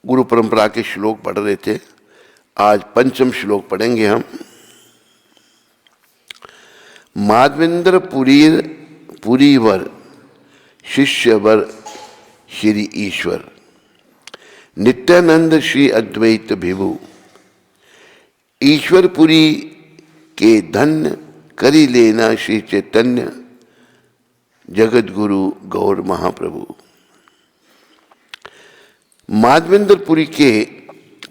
गुरु परंपरा के श्लोक पढ़ रहे थे। आज पंचम श्लोक पढ़ेंगे हम। माधवेंद्र पुरीवर शिष्यवर श्री ईश्वर, नित्यानंद श्री अद्वैत विभु, ईश्वरपुरी के धन्य करी लेना श्री चैतन्य जगत गुरु गौर महाप्रभु। माधवेंद्रपुरी के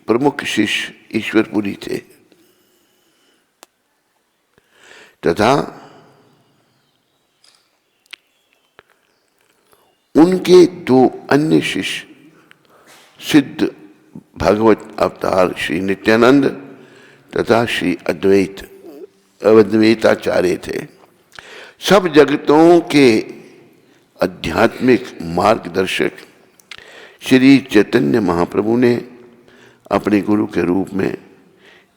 प्रमुख शिष्य ईश्वरपुरी थे तथा उनके दो अन्य शिष्य सिद्ध भगवत अवतार श्री नित्यानंद तथा श्री अद्वैताचार्य थे। सब जगतों के आध्यात्मिक मार्गदर्शक श्री चैतन्य महाप्रभु ने अपने गुरु के रूप में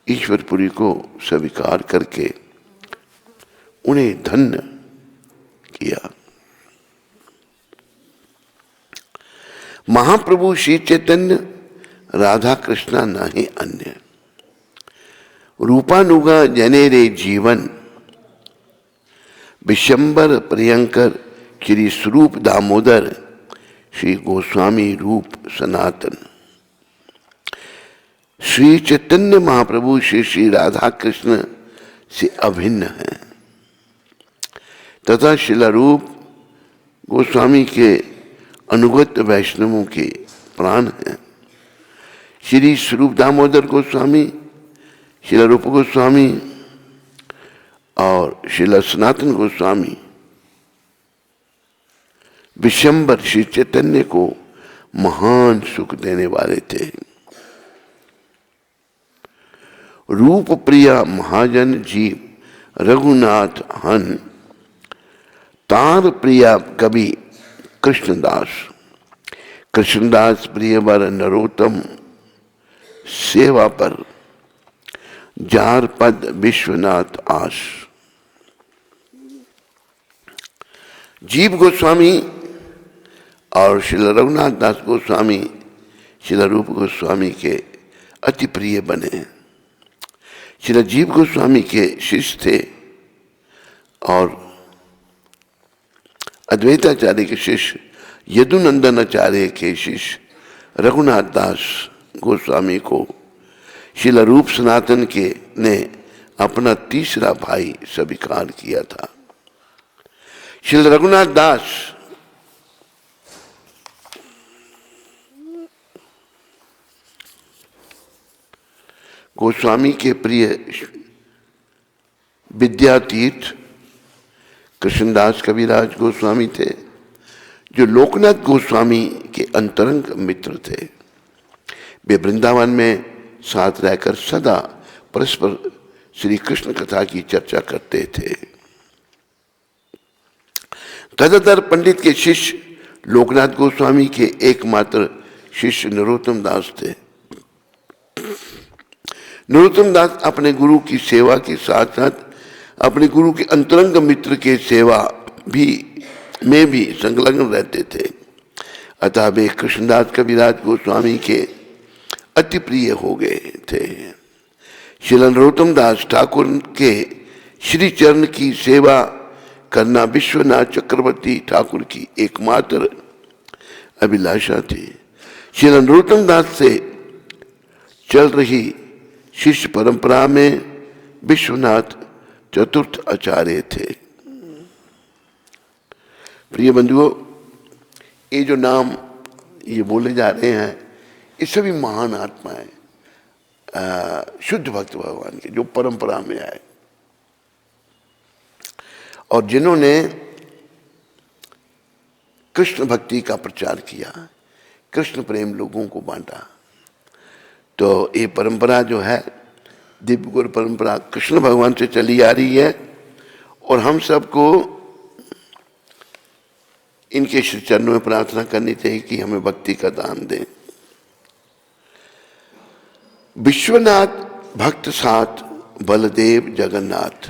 ईश्वरपुरी को स्वीकार करके उन्हें धन्य किया। महाप्रभु श्री चैतन्य राधा कृष्णा नहीं अन्य, रूपानुगा जनेरे जीवन, विशंबर प्रियंकर श्री स्वरूप दामोदर श्री गोस्वामी रूप सनातन। श्री चैतन्य महाप्रभु श्री राधा कृष्ण से अभिन्न है तथा शिला रूप गोस्वामी के अनुगत वैष्णवों के प्राण हैं। श्री स्वरूप दामोदर गोस्वामी, शिला रूप गोस्वामी और शिला सनातन गोस्वामी विशंबर श्री चैतन्य को महान सुख देने वाले थे। रूप प्रिया महाजन जीव रघुनाथ हन, तार प्रिया कवि कृष्णदास, कृष्णदास प्रियवर नरोत्तम सेवा पर, जार पद विश्वनाथ आश। जीव गोस्वामी और श्रील रघुनाथ दास गोस्वामी श्रील रूप गोस्वामी के अति प्रिय बने। श्रील जीव गोस्वामी के शिष्य थे और अद्वैताचार्य के शिष्य यदुनंदन आचार्य के शिष्य रघुनाथ दास गोस्वामी को श्रील रूप सनातन के ने अपना तीसरा भाई स्वीकार किया था। श्रील रघुनाथ दास गोस्वामी के प्रिय विद्यातीर्थ कृष्णदास कविराज गोस्वामी थे, जो लोकनाथ गोस्वामी के अंतरंग मित्र थे। वे वृंदावन में साथ रहकर सदा परस्पर श्री कृष्ण कथा की चर्चा करते थे। गदाधर पंडित के शिष्य लोकनाथ गोस्वामी के एकमात्र शिष्य नरोत्तम दास थे। नरोत्तम दास अपने गुरु की सेवा के साथ साथ अपने गुरु के अंतरंग मित्र के सेवा में भी संलग्न रहते थे। अतः वे कृष्णदास कविराज गोस्वामी के अति प्रिय हो गए थे। श्री नरोत्तम दास ठाकुर के श्री चरण की सेवा करना विश्वनाथ चक्रवर्ती ठाकुर की एकमात्र अभिलाषा थी। श्री नरोत्तम दास से चल रही शिष्य परंपरा में विश्वनाथ चतुर्थ आचार्य थे। प्रिय बंधुओं, ये जो नाम ये बोले जा रहे हैं ये सभी महान आत्माएं, शुद्ध भक्त भगवान के जो परंपरा में आए और जिन्होंने कृष्ण भक्ति का प्रचार किया, कृष्ण प्रेम लोगों को बांटा। तो ये परंपरा जो है दिव्य गुरु परंपरा कृष्ण भगवान से चली आ रही है और हम सबको इनके श्री चरणों में प्रार्थना करनी चाहिए कि हमें भक्ति का दान दें। विश्वनाथ भक्त साथ बलदेव जगन्नाथ,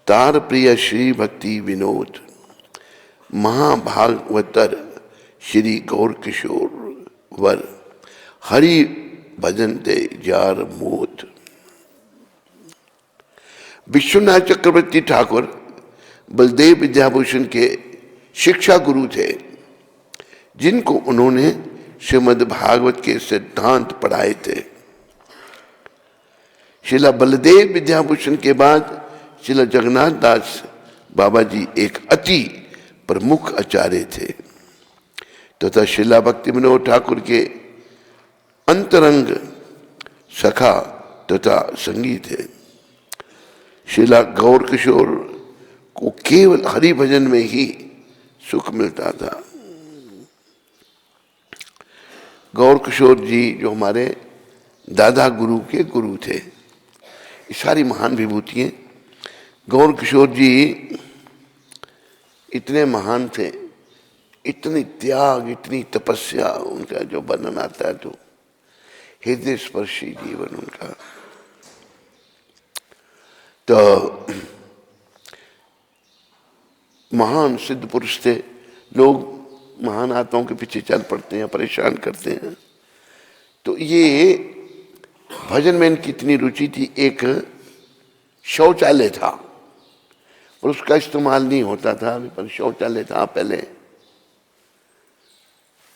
तार प्रिय श्री भक्ति विनोद, महाभागवतर श्री गौर किशोर वर हरि भजन ते जार मोद। विश्वनाथ चक्रवर्ती ठाकुर बलदेव विद्याभूषण के शिक्षा गुरु थे, जिनको उन्होंने श्रीमद् भागवत के सिद्धांत पढ़ाए थे। श्रीला बलदेव विद्याभूषण के बाद श्रीला जगन्नाथ दास बाबा जी एक अति प्रमुख आचार्य थे तथा श्रीला भक्ति विनोद ठाकुर के अंतरंग सखा तथा संगी थे। श्रीला गौर किशोर को केवल हरि भजन में ही सुख मिलता था। गौर किशोर जी जो हमारे दादा गुरु के गुरु थे, ये सारी महान विभूतियां। गौर किशोर जी इतने महान थे, इतनी त्याग, इतनी तपस्या, उनका जो वर्णन आता है तो हृदय स्पर्शी जीवन उनका। तो महान सिद्ध पुरुष थे। लोग महान आत्माओं के पीछे चल पड़ते हैं, परेशान करते हैं। तो ये भजन में इनकी इतनी रुचि थी। एक शौचालय था और उसका इस्तेमाल नहीं होता था, पर शौचालय था पहले।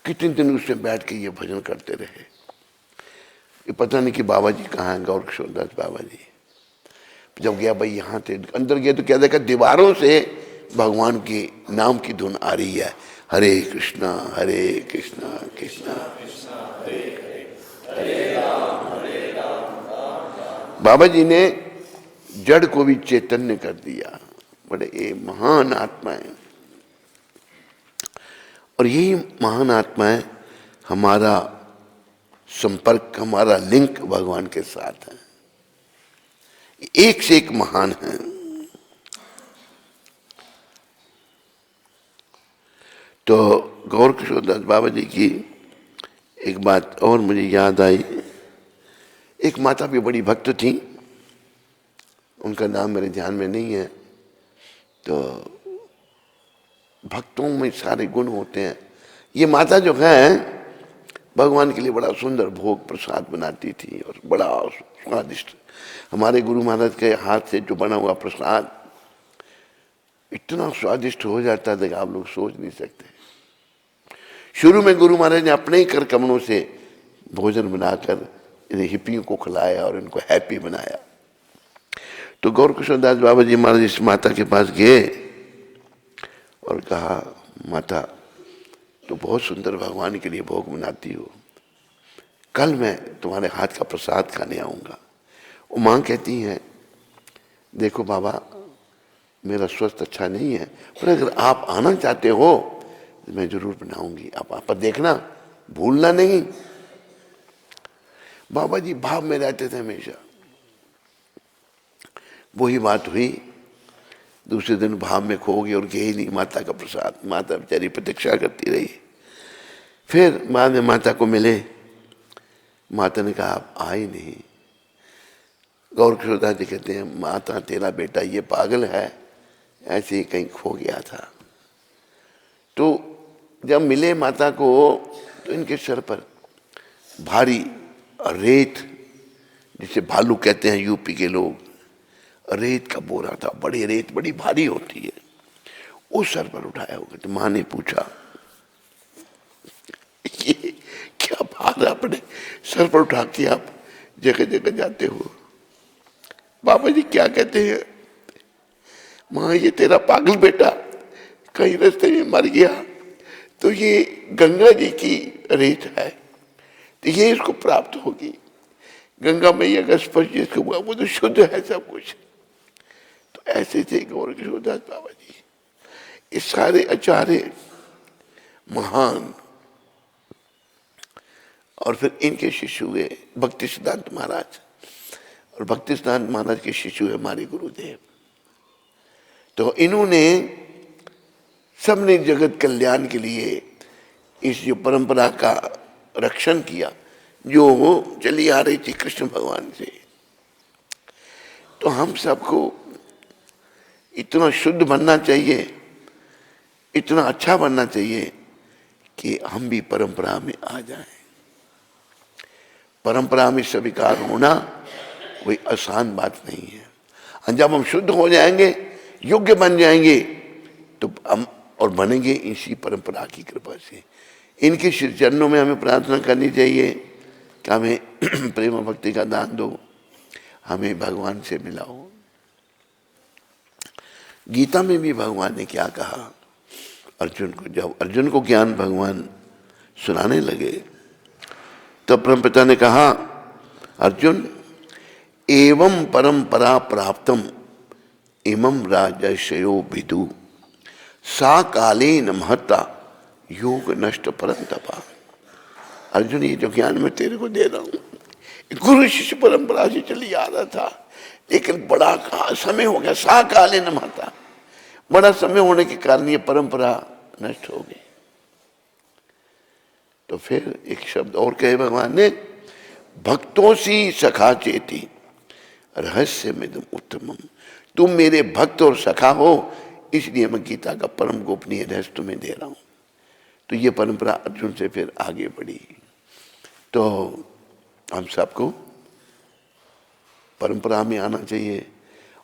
कितने दिन उसमें बैठ के ये भजन करते रहे। ये पता नहीं कि बाबा जी कहाँ हैं, गौर किशोर दास बाबा जी। जब गया भाई यहाँ थे, अंदर गया तो क्या देखा, दीवारों से भगवान के नाम की धुन आ रही है, हरे कृष्णा कृष्णा हरे हरे राम। बाबा जी ने जड़ को भी चैतन्य कर दिया। बड़े ये महान आत्माएं, और यही महान आत्माएं हमारा संपर्क, हमारा लिंक भगवान के साथ है। एक से एक महान है। तो गौर किशोर दास बाबा जी की एक बात और मुझे याद आई। एक माता भी बड़ी भक्त थी, उनका नाम मेरे ध्यान में नहीं है। तो भक्तों में सारे गुण होते हैं। ये माता जो है भगवान के लिए बड़ा सुंदर भोग प्रसाद बनाती थी और बड़ा स्वादिष्ट। हमारे गुरु महाराज के हाथ से जो बना हुआ प्रसाद इतना स्वादिष्ट हो जाता था कि आप लोग सोच नहीं सकते। शुरू में गुरु महाराज ने अपने ही कर कमलों से भोजन बनाकर इन्हें हिप्पियों को खिलाया और इनको हैप्पी बनाया। तो गौर किशोर दास बाबा जी महाराज इस माता के पास गए और कहा, माता तो बहुत सुंदर भगवान के लिए भोग बनाती हो, कल मैं तुम्हारे हाथ का प्रसाद खाने आऊँगा। वो माँ कहती हैं, देखो बाबा मेरा स्वास्थ्य अच्छा नहीं है, पर अगर आप आना चाहते हो तो मैं जरूर बनाऊंगी, आप देखना, भूलना नहीं। बाबा जी भाव में रहते थे हमेशा। वही बात हुई, दूसरे दिन भाव में खो गई और गई नहीं माता का प्रसाद। माता बेचारी प्रतीक्षा करती रही। फिर बाद में माता को मिले, माता ने कहा आप आए नहीं। गौर किशोर दास जी कहते हैं, माता तेरा बेटा ये पागल है, ऐसे ही कहीं खो गया था। तो जब मिले माता को तो इनके सर पर भारी रेत, जिसे भालू कहते हैं यूपी के लोग, रेत का बोरा था। बड़ी रेत बड़ी भारी होती है, उस सर पर उठाया होगा। तो माँ ने पूछा, ये क्या भार अपने सर पर उठा के आप जगह जगह जाते हो? बाबा जी क्या कहते हैं, माँ ये तेरा पागल बेटा कहीं रास्ते में मर गया तो ये गंगा जी की रेत है, तो ये इसको प्राप्त होगी। गंगा मैया का स्पर्श जिसको हुआ वो तो शुद्ध है सब कुछ। तो ऐसे थे गौर किशोर दास बाबा जी। ये सारे आचार्य महान। और फिर इनके शिष्य हुए भक्ति सिद्धांत महाराज, और भक्ति सिद्धांत महाराज के शिष्य हुए हमारे गुरुदेव। तो इन्होंने सबने जगत कल्याण के लिए इस जो परंपरा का रक्षण किया जो चली आ रही थी कृष्ण भगवान से। तो हम सबको इतना शुद्ध बनना चाहिए, इतना अच्छा बनना चाहिए कि हम भी परंपरा में आ जाएं। परंपरा में स्वीकार होना कोई आसान बात नहीं है। और जब हम शुद्ध हो जाएंगे, योग्य बन जाएंगे, तो हम और बनेंगे इसी परंपरा की कृपा से। इनके श्री चरणों में हमें प्रार्थना करनी चाहिए कि हमें प्रेम भक्ति का दान दो, हमें भगवान से मिलाओ। गीता में भी भगवान ने क्या कहा अर्जुन को? जब अर्जुन को ज्ञान भगवान सुनाने लगे तब परमपिता ने कहा, अर्जुन एवं परंपरा प्राप्तम इमं राजर्षयो विदु सा कालेन महता योग नष्ट परंतपा। अर्जुन, ये जो ज्ञान मैं तेरे को दे रहा हूं गुरु शिष्य परंपरा से चली आ रहा था, लेकिन बड़ा समय हो गया, सा कालेन महता, बड़ा समय होने के कारण ये परंपरा नष्ट हो गई। तो फिर एक शब्द और कहे भगवान ने, भक्तों सी सखा चेती रहस्य में तुम उत्तमम। तुम मेरे भक्त और सखा हो, इसलिए मैं गीता का परम गोपनीय रहस्य तुम्हें दे रहा हूं। तो ये परंपरा अर्जुन से फिर आगे बढ़ी। तो हम सबको परंपरा में आना चाहिए,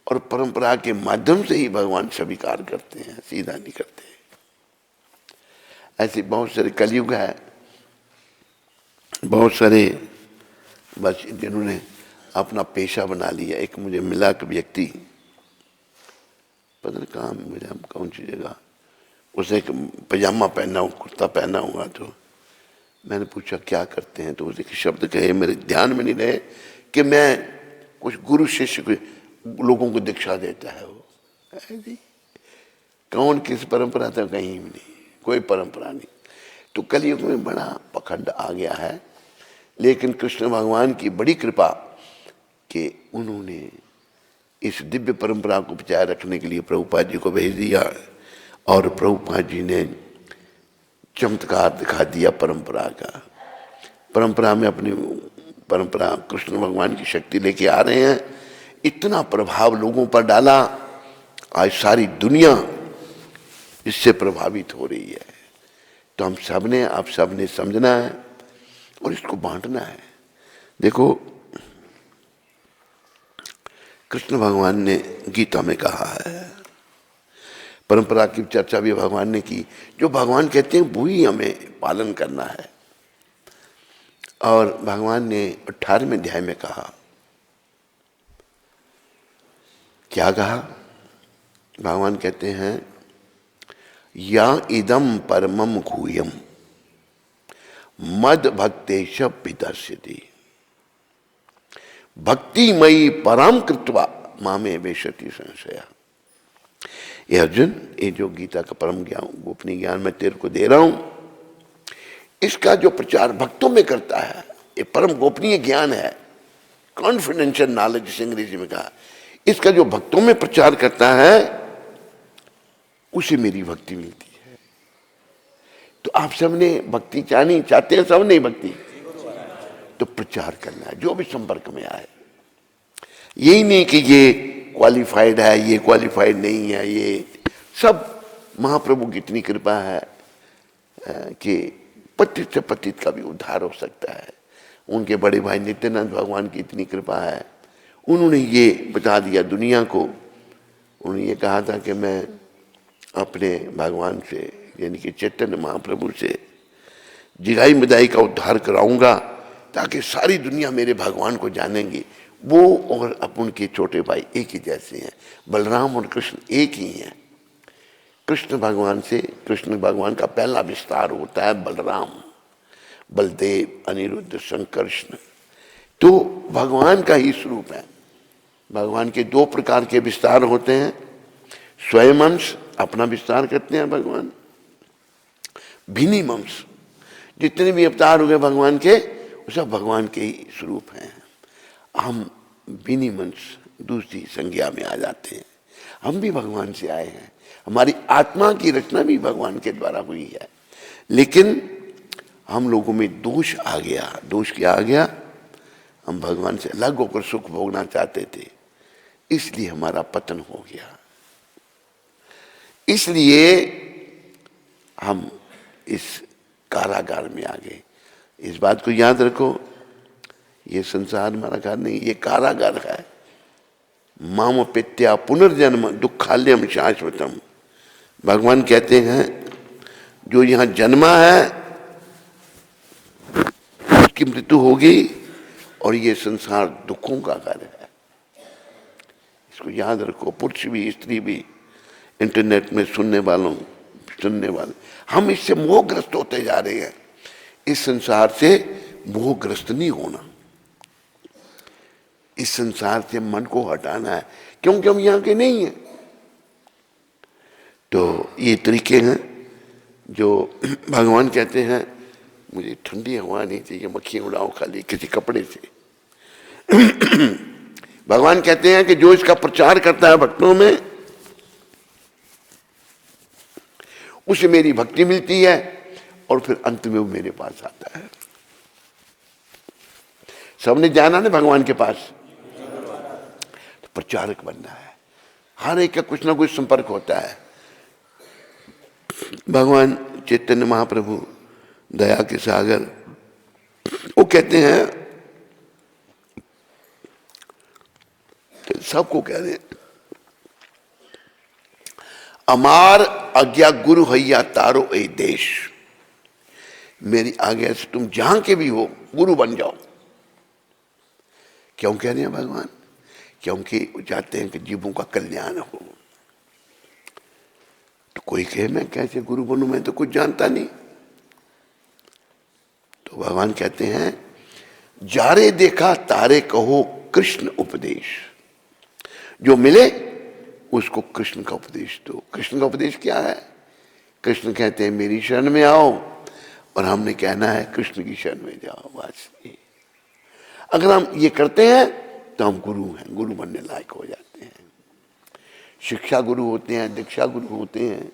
और परंपरा के माध्यम से ही भगवान स्वीकार करते हैं, सीधा नहीं करते। ऐसे बहुत सारे कलयुग है, बहुत सारे बस जिन्होंने अपना पेशा बना लिया। एक मुझे मिला कि व्यक्ति, पता नहीं कहाँ मुझे, हम कौन सी जगह, उसने एक पजामा पहना हुआ, कुर्ता पहना हुआ। तो मैंने पूछा क्या करते हैं, तो उसने एक शब्द कहे, मेरे ध्यान में नहीं रहे, कि मैं कुछ गुरु शिष्य को लोगों को दीक्षा देता है। वो जी कौन किस परंपरा था, कहीं भी नहीं, कोई परंपरा नहीं। तो कलयुग में बड़ा पखंड आ गया है, लेकिन कृष्ण भगवान की बड़ी कृपा कि उन्होंने इस दिव्य परंपरा को बचाए रखने के लिए प्रभुपाद जी को भेज दिया, और प्रभुपाद जी ने चमत्कार दिखा दिया परंपरा का। परंपरा में अपनी परंपरा कृष्ण भगवान की शक्ति लेके आ रहे हैं, इतना प्रभाव लोगों पर डाला, आज सारी दुनिया इससे प्रभावित हो रही है। तो हम सब ने, आप सब ने समझना है और इसको बांटना है। देखो कृष्ण भगवान ने गीता में कहा है, परंपरा की चर्चा भी भगवान ने की, जो भगवान कहते हैं वही हमें पालन करना है। और भगवान ने 18वें अध्याय में कहा, क्या कहा? भगवान कहते हैं, या इदम परमम गुह्यम मद भक्तेश विदस्यति भक्तिमयी पराम कृत्वा मामे वेशति संशया। ये अर्जुन, ये जो गीता का परम ज्ञान, गोपनीय ज्ञान मैं तेरे को दे रहा हूं, इसका जो प्रचार भक्तों में करता है, ये परम गोपनीय ज्ञान है, कॉन्फिडेंशियल नॉलेज जिसे अंग्रेजी में कहा, इसका जो भक्तों में प्रचार करता है उसे मेरी भक्ति मिलती है। तो आप सबने भक्ति चाहते हैं, सब नहीं भक्ति, तो प्रचार करना है जो भी संपर्क में आए। यही नहीं कि ये क्वालिफाइड है, ये क्वालिफाइड नहीं है, ये सब महाप्रभु की इतनी कृपा है कि पतित से पतित का भी उद्धार हो सकता है। उनके बड़े भाई नित्यानंद भगवान की इतनी कृपा है, उन्होंने ये बता दिया दुनिया को। उन्होंने ये कहा था कि मैं अपने भगवान से, यानी कि चैतन्य महाप्रभु से जिगाई मिदाई का उद्धार कराऊंगा, ताकि सारी दुनिया मेरे भगवान को जानेंगी। वो और अपन के छोटे भाई एक ही जैसे हैं, बलराम और कृष्ण एक ही हैं। कृष्ण भगवान से, कृष्ण भगवान का पहला विस्तार होता है बलराम, बलदेव, अनिरुद्ध, संकर्षण, तो भगवान का ही स्वरूप है। भगवान के दो प्रकार के विस्तार होते हैं, स्वयं अंश अपना विस्तार करते हैं भगवान, भिन्नी अंश, जितने भी अवतार हो गए भगवान के, वो सब भगवान के ही स्वरूप हैं। हम भिन्नी अंश दूसरी संज्ञा में आ जाते हैं। हम भी भगवान से आए हैं, हमारी आत्मा की रचना भी भगवान के द्वारा हुई है, लेकिन हम लोगों में दोष आ गया। दोष क्या आ गया? हम भगवान से अलग होकर सुख भोगना चाहते थे, इसलिए हमारा पतन हो गया। इसलिए हम इस कारागार में आ गए। इस बात को याद रखो, ये संसार हमारा घर नहीं, ये कारागार है। माम पित्या पुनर्जन्म दुखाल्यम शाश्वतम। भगवान कहते हैं जो यहां जन्मा है उसकी मृत्यु होगी, और ये संसार दुखों का घर है। इसको याद रखो, पुरुष भी स्त्री भी, इंटरनेट में सुनने वाले, हम इससे मोहग्रस्त होते जा रहे हैं। इस संसार से मोहग्रस्त नहीं होना, इस संसार से मन को हटाना है, क्योंकि हम यहां के नहीं हैं। तो ये तरीके हैं जो भगवान कहते हैं मुझे ठंडी हवा नहीं चाहिए, मक्खियां उड़ाओ खाली किसी कपड़े से। भगवान कहते हैं कि जो इसका प्रचार करता है भक्तों में, उसे मेरी भक्ति मिलती है, और फिर अंत में वो मेरे पास आता है। सबने जाना ना भगवान के पास, तो प्रचारक बनना है। हर एक का कुछ ना कुछ संपर्क होता है। भगवान चैतन्य महाप्रभु दया के सागर, वो कहते हैं, सबको कह रहे हैं, अमार आज्ञा गुरु हैया तारो ए देश। मेरी आज्ञा से तुम जहां के भी हो गुरु बन जाओ। क्यों कह रहे हैं भगवान? क्योंकि वो चाहते हैं कि जीवों का कल्याण हो। तो कोई कहे मैं कैसे गुरु बनूं, मैं तो कुछ जानता नहीं। तो भगवान कहते हैं जारे देखा तारे कहो कृष्ण उपदेश। जो मिले उसको कृष्ण का उपदेश दो। कृष्ण का उपदेश क्या है? कृष्ण कहते हैं मेरी शरण में आओ, और हमने कहना है कृष्ण की शरण में जाओ। बस अगर हम ये करते हैं तो हम गुरु हैं, गुरु बनने लायक हो जाते हैं। शिक्षा गुरु होते हैं, दीक्षा गुरु होते हैं।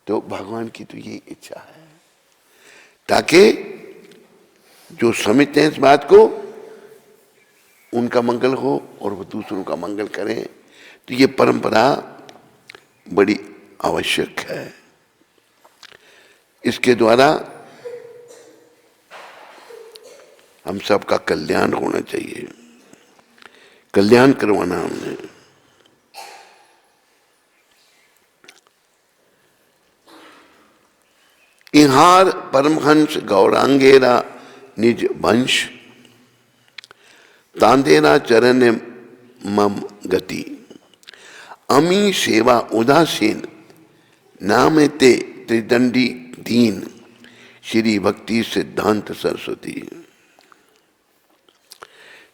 तो भगवान की तो ये इच्छा है, ताकि जो समझते हैं इस बात को उनका मंगल हो और वो दूसरों का मंगल करें। तो ये परंपरा बड़ी आवश्यक है। इसके द्वारा हम सबका कल्याण होना चाहिए, कल्याण करवाना हमने। इहार परमहंस गौरांगेरा निज वंश, तांदेरा चरण मम गति। अमी सेवा उदासीन, नाम ते त्रिदंडी दीन। श्री भक्ति सिद्धांत सरस्वती।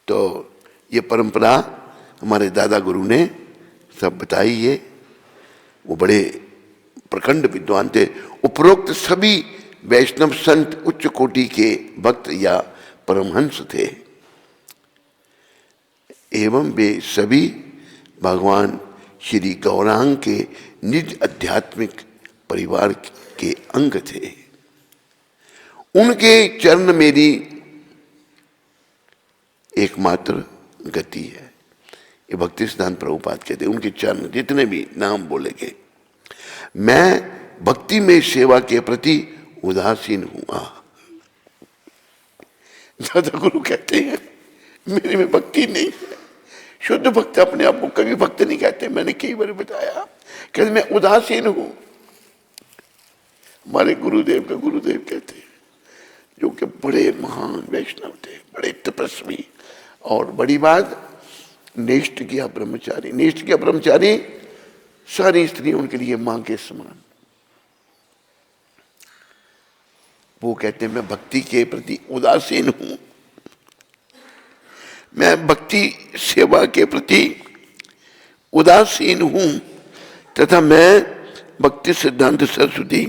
तो ये परंपरा हमारे दादा गुरु ने सब बताई है। वो बड़े प्रखंड विद्वान थे। उपरोक्त सभी वैष्णव संत उच्च कोटि के भक्त या परमहंस थे, एवं वे सभी भगवान श्री गौरांग के निज आध्यात्मिक परिवार के अंग थे। उनके चरण मेरी एकमात्र गति है। ये भक्ति सिद्धांत प्रभुपाद कहते हैं, उनके चरण जितने भी नाम बोले गए। मैं भक्ति में सेवा के प्रति उदासीन हूं। दादा गुरु कहते हैं मेरे में भक्ति नहीं है। शुद्ध भक्त अपने आप को कभी भक्त नहीं कहते। मैंने कई बार बताया कि मैं उदासीन हूं। हमारे गुरुदेव का गुरुदेव कहते हैं, जो कि बड़े महान वैष्णव थे, बड़े तपस्वी, और बड़ी बात निष्ठ किया ब्रह्मचारी। निष्ठ किया ब्रह्मचारी, सारी स्त्रियां उनके लिए मां के समान। वो कहते हैं मैं भक्ति के प्रति उदासीन हूं, मैं भक्ति सेवा के प्रति उदासीन हूं, तथा मैं भक्ति सिद्धांत सरस्वती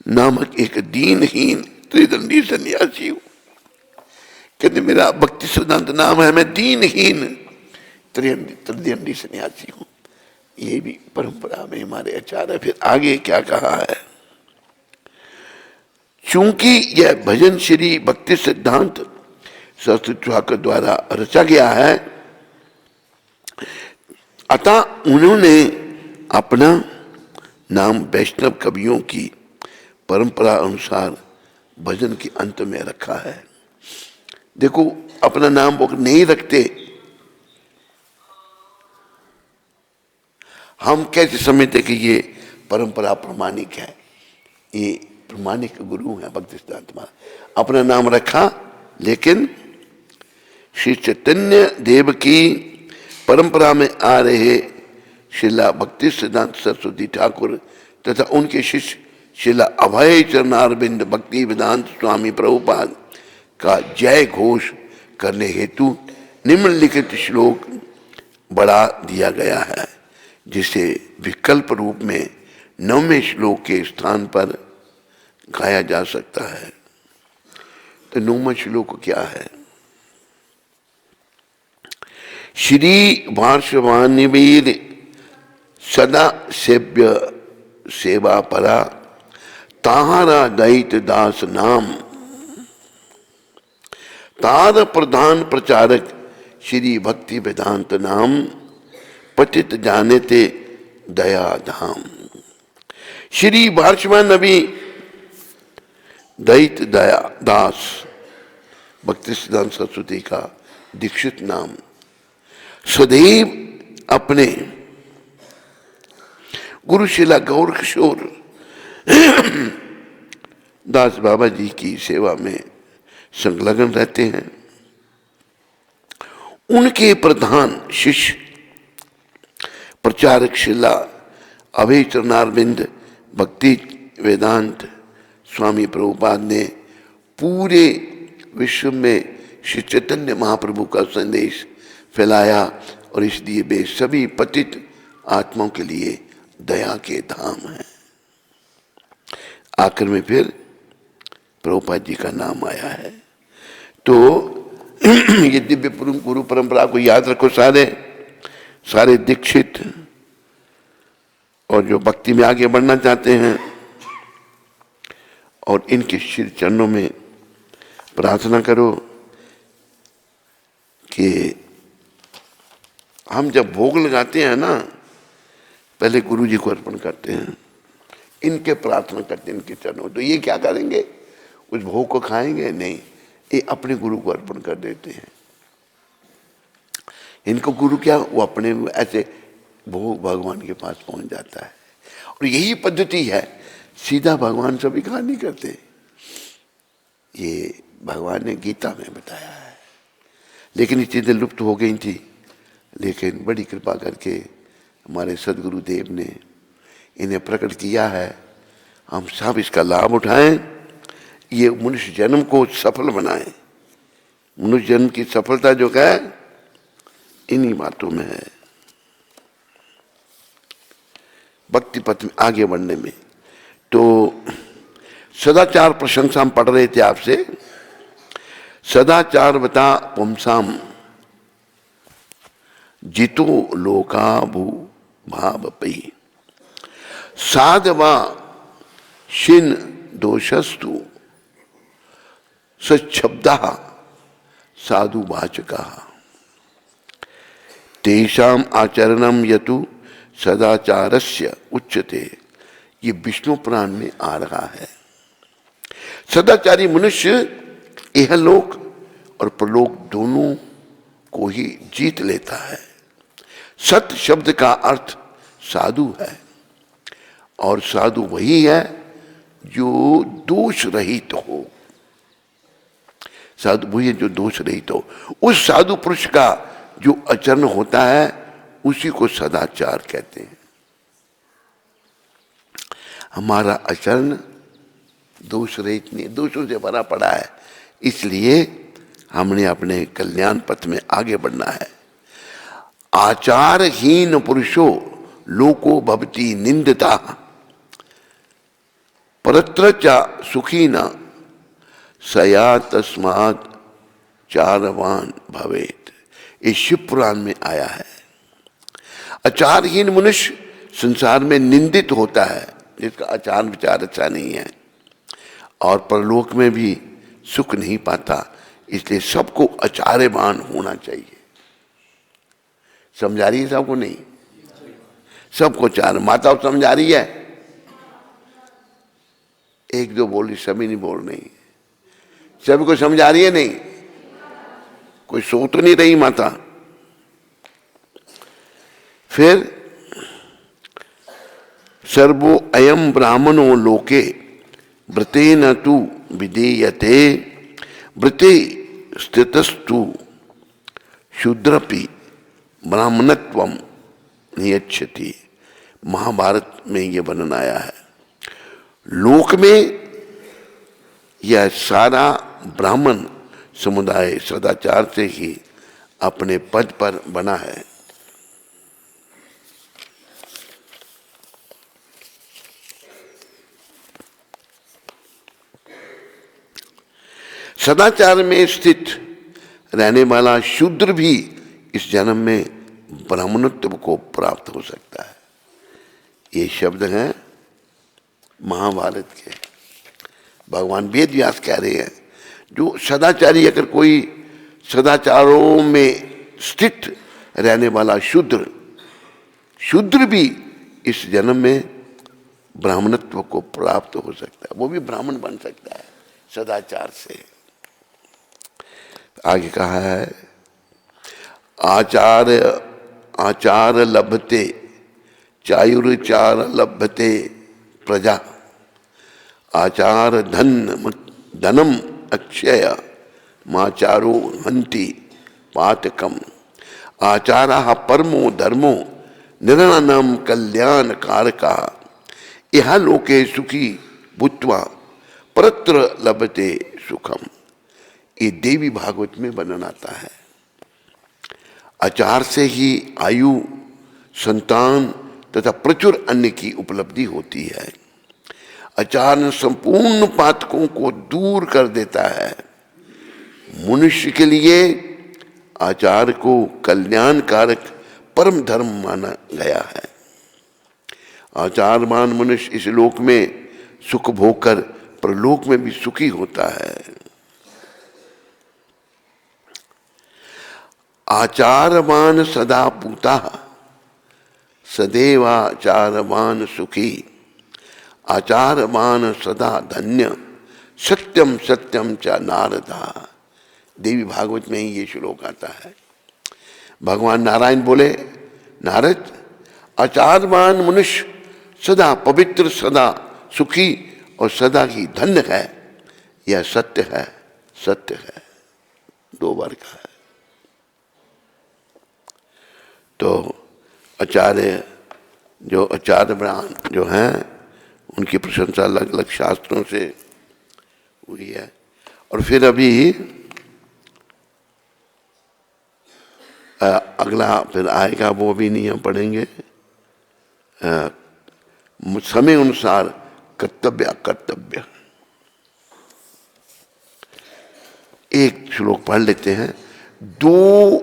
नामक एक दीनहीन त्रिदंडी सन्यासी हूं। कहते मेरा भक्ति सिद्धांत नाम है, मैं दीनहीन त्रिदंडी सन्यासी हूं। ये भी परंपरा में हमारे आचार्य। फिर आगे क्या कहा है? चूंकि यह भजन श्री भक्ति सिद्धांत सरस्वती के द्वारा रचा गया है, अतः उन्होंने अपना नाम वैष्णव कवियों की परंपरा अनुसार भजन के अंत में रखा है। देखो अपना नाम वो नहीं रखते, हम कैसे समझते कि ये परंपरा प्रमाणिक है, ये प्रमाणिक गुरु है भक्ति सिद्धांत महाराज। अपना नाम रखा, लेकिन श्री चैतन्य देव की परंपरा में आ रहे श्रीला भक्ति सिद्धांत सरस्वती ठाकुर तथा उनके शिष्य श्रीला अभय चरणारविंद भक्ति वेदांत स्वामी प्रभुपाद का जय घोष करने हेतु निम्नलिखित श्लोक बढ़ा दिया गया है, जिसे विकल्प रूप में 9वें श्लोक के स्थान पर गाया जा सकता है। तो 9वां श्लोक क्या है? श्री वार्षवानिवीर सदा सेव्य सेवा परा ताहारा दैत दास नाम तार प्रधान प्रचारक श्री भक्ति वेदांत नाम पतित जाने ते दया धाम। श्री वार्षवान नबी दैत दया दास भक्ति सिद्धांत सरस्वती का दीक्षित नाम सदैव अपने गुरु शिला गौर किशोर दास बाबा जी की सेवा में संलग्न रहते हैं। उनके प्रधान शिष्य प्रचारक शिला अभय चरणारविंद भक्ति वेदांत स्वामी प्रभुपाद ने पूरे विश्व में श्री चैतन्य महाप्रभु का संदेश फैलाया और इसलिए वे सभी पतित आत्माओं के लिए दया के धाम हैं। आखिर में फिर प्रभुपाद जी का नाम आया है। तो ये दिव्य गुरु परंपरा को याद रखो सारे दीक्षित और जो भक्ति में आगे बढ़ना चाहते हैं, और इनके श्री चरणों में प्रार्थना करो कि हम जब भोग लगाते हैं ना, पहले गुरु जी को अर्पण करते हैं, इनके प्रार्थना करते हैं इनके चरणों। तो ये क्या करेंगे? उस भोग को खाएंगे नहीं, ये अपने गुरु को अर्पण कर देते हैं। इनको गुरु क्या, वो अपने ऐसे भोग भगवान के पास पहुंच जाता है। और यही पद्धति है, सीधा भगवान से विकार नहीं करते। ये भगवान ने गीता में बताया है, लेकिन ये चीजें लुप्त हो गई थी। लेकिन बड़ी कृपा करके हमारे सदगुरु देव ने इन्हें प्रकट किया है। हम सब इसका लाभ उठाएं, ये मनुष्य जन्म को सफल बनाएं। मनुष्य जन्म की सफलता जो है इन्हीं बातों में है, भक्ति पथ में आगे बढ़ने में। तो सदाचार प्रशंसा हम पढ़ रहे थे आपसे। सदाचार बता पुंसाम जितो लोका भू भाव पई साधवा शिन दोषस्तु सच्छब्दा साधु वाचका तेषाम आचरणम यतु सदाचारस्य उच्यते। ये विष्णु पुराण में आ रहा है। सदाचारी मनुष्य इहलोक और परलोक दोनों को ही जीत लेता है। सत्य शब्द का अर्थ साधु है, और साधु वही है जो दोष रहित हो। साधु वही है जो दोष रहित हो। उस साधु पुरुष का जो आचरण होता है उसी को सदाचार कहते हैं। हमारा आचरण दोष रहित नहीं, दोषों से भरा पड़ा है, इसलिए हमने अपने कल्याण पथ में आगे बढ़ना है। आचारहीन पुरुषो लोको भवति निंदिता परत्र च सुखी न सया तस्मात् चारवान भवेत। ये शिव पुराण में आया है। आचारहीन मनुष्य संसार में निंदित होता है, जिसका आचार विचार अच्छा नहीं है, और परलोक में भी सुख नहीं पाता। इसलिए सबको आचार्यवान होना चाहिए। समझा रही है सबको? नहीं, सबको चार। माता समझा रही है? एक दो बोल रही, सभी नहीं बोल रही। सभी को समझ आ रही है? नहीं, कोई सो तो नहीं रही माता। फिर सर्वो अयम ब्राह्मणो लोके व्रतेन तु विधेयते व्रते स्थितस्तु शूद्रपि ब्राह्मणत्वम नियच्छति। महाभारत में ये वर्णन आया है। लोक में यह सारा ब्राह्मण समुदाय सदाचार से ही अपने पद पर बना है। सदाचार में स्थित रहने वाला शूद्र भी इस जन्म में ब्राह्मणत्व को प्राप्त हो सकता है। ये शब्द हैं महाभारत के। भगवान वेद व्यास कह रहे हैं जो सदाचारी, अगर कोई सदाचारों में स्थित रहने वाला शूद्र भी इस जन्म में ब्राह्मणत्व को प्राप्त हो सकता है, वो भी ब्राह्मण बन सकता है सदाचार से। आगे कहा है आचार लभते चायुर्चार लभते प्रजा आचार धनम अक्षय माचारो हंति पातकम आचारः परमो धर्मो निरानम कल्याण कारका यह लोके सुखी भूत्वा परत्र लभते सुखम। ये देवी भागवत में वर्णन आता है। आचार से ही आयु, संतान तथा प्रचुर अन्न की उपलब्धि होती है। आचार संपूर्ण पातकों को दूर कर देता है। मनुष्य के लिए आचार को कल्याणकारक परम धर्म माना गया है। आचारवान मनुष्य इस लोक में सुख भोगकर परलोक में भी सुखी होता है। आचारवान सदा पूता सदैवाचारवान सुखी आचारवान सदा धन्य सत्यम सत्यम च नारदा। देवी भागवत में ही ये श्लोक आता है। भगवान नारायण बोले, नारद, आचारवान मनुष्य सदा पवित्र, सदा सुखी और सदा ही धन्य है। यह सत्य है, सत्य है, दो बार कहा है। तो आचार्य ब्राह्मण जो हैं उनकी प्रशंसा अलग अलग शास्त्रों से हुई है। और फिर अभी अगला फिर आएगा, वो भी नहीं हम पढ़ेंगे। समय अनुसार कर्तव्य एक श्लोक पढ़ लेते हैं। 2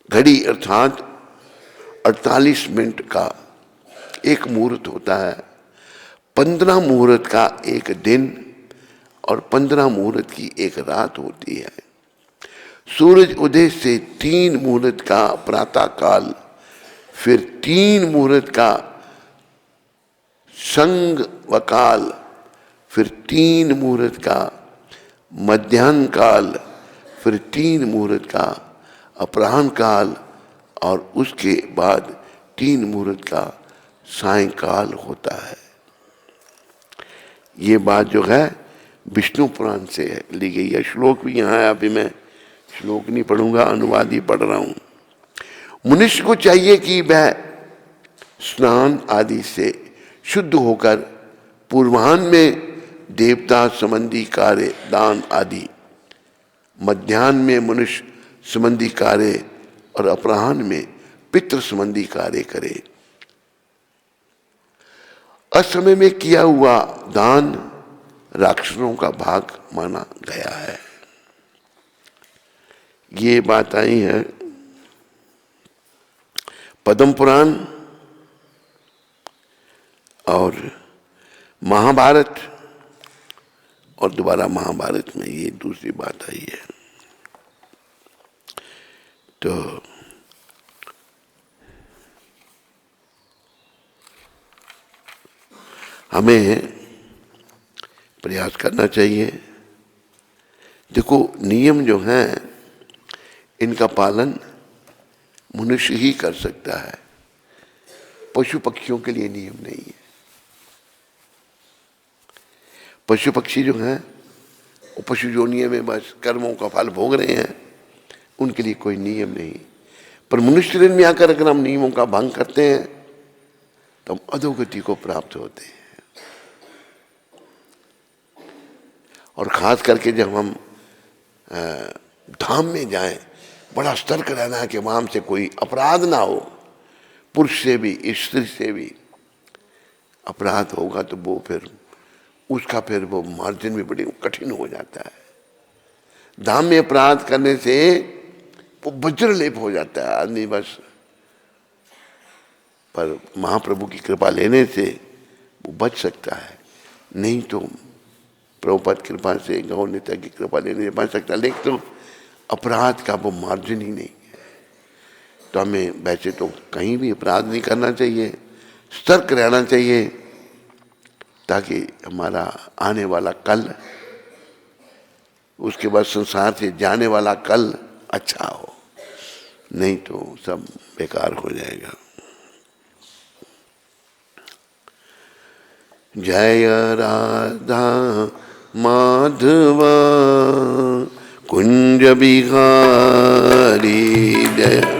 घड़ी अर्थात 48 मिनट का एक मुहूर्त होता है। 15 मुहूर्त का एक दिन और 15 मुहूर्त की एक रात होती है। सूरज उदय से 3 मुहूर्त का प्रातः काल, फिर 3 मुहूर्त का संग वकाल, फिर 3 मुहूर्त का मध्याह्न काल, फिर 3 मुहूर्त का अपराह्न काल और उसके बाद 3 मुहूर्त का सायंकाल होता है। ये बात जो है विष्णु पुराण से ली गई है। श्लोक भी यहाँ है। अभी मैं श्लोक नहीं पढ़ूंगा, अनुवाद ही पढ़ रहा हूँ। मनुष्य को चाहिए कि वह स्नान आदि से शुद्ध होकर पूर्वाह्न में देवता संबंधी कार्य, दान आदि, मध्याह्न में मनुष्य संबंधी कार्य और अपराह्न में पितृ संबंधी कार्य करे। असमय में किया हुआ दान राक्षसों का भाग माना गया है। ये बात आई है पद्म पुराण और महाभारत, और दोबारा महाभारत में ये दूसरी बात आई है। तो हमें प्रयास करना चाहिए। देखो नियम जो हैं इनका पालन मनुष्य ही कर सकता है, पशु पक्षियों के लिए नियम नहीं है। पशु पक्षी जो हैं वो पशु जोनियों में बस कर्मों का फल भोग रहे हैं, उनके लिए कोई नियम नहीं। पर मनुष्य शरीर में आकर अगर हम नियमों का भंग करते हैं तो हम अधोगति को प्राप्त होते हैं। और खास करके जब हम धाम में जाएं, बड़ा सतर्क रहना है कि वहां से कोई अपराध ना हो। पुरुष से भी स्त्री से भी अपराध होगा तो वो फिर उसका फिर वो मार्जिन भी बड़ी कठिन हो जाता है। धाम में अपराध करने से वो वज्रलेप हो जाता है आदमी बस। पर महाप्रभु की कृपा लेने से वो बच सकता है, नहीं तो प्रभुपाद कृपा से, गौर नेता की कृपा लेने से बच सकता है, लेकिन तो अपराध का वो मार्जिन ही नहीं है। तो हमें वैसे तो कहीं भी अपराध नहीं करना चाहिए, सतर्क रहना चाहिए, ताकि हमारा आने वाला कल, उसके बाद संसार से जाने वाला कल अच्छा हो, नहीं तो सब बेकार हो जाएगा। जय राधा माधवा कुंज बिहारी जय।